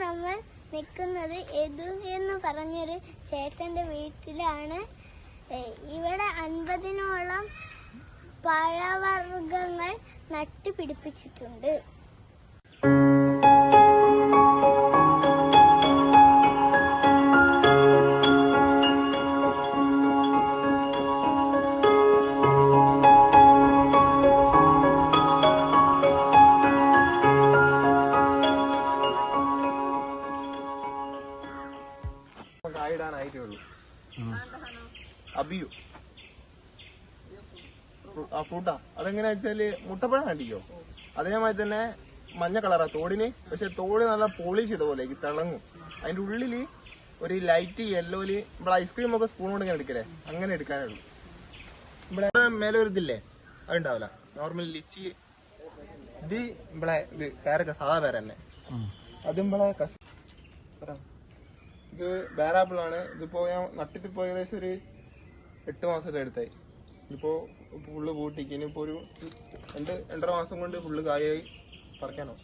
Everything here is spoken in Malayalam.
നമ്മൾ നിൽക്കുന്നത് യദു എന്ന് പറഞ്ഞൊരു ചേട്ടന്റെ വീട്ടിലാണ്. ഇവിടെ 50നോളം പഴവർഗ്ഗങ്ങൾ നട്ടുപിടിപ്പിച്ചിട്ടുണ്ട്. അബിയു ആ ഫ്രൂട്ടാ. അതെങ്ങനെയാ വെച്ചാല് മുട്ടപ്പഴം കണ്ടിക്കോ, അതേമാതിരി തന്നെ മഞ്ഞ കളറാ തോടിന്. പക്ഷെ തോട് നല്ല പോളിഷ് ചെയ്ത പോലെ തിളങ്ങും. അതിന്റെ ഉള്ളില് ഒരു ലൈറ്റ് യെല്ലോയില് ഇവിടെ ഐസ്ക്രീം ഒക്കെ സ്പൂൺ കൊണ്ട് ഇങ്ങനെ എടുക്കലേ, അങ്ങനെ എടുക്കാനുള്ളൂ. ഇവിടെ മേലെ ഒരു ഇതില്ലേ, അതുണ്ടാവില്ല. നോർമൽ ലിച്ചി ഇത് ഇവിടെ ഇത് പേരൊക്കെ സാധാ പേര തന്നെ. അതും ഇവിടെ ഇത് ബേറാപ്പിൾ ആണ്. ഇതിപ്പോ ഞാൻ നട്ടിട്ടിപ്പോ ഏകദേശം ഒരു 8 മാസമൊക്കെ എടുത്തായി. ഇതിപ്പോ ഫുള്ള് പൂട്ടിക്ക് ഇനിയിപ്പോ ഒരു 2-2.5 മാസം കൊണ്ട് ഫുള്ള് കായായി പറിക്കാനോ.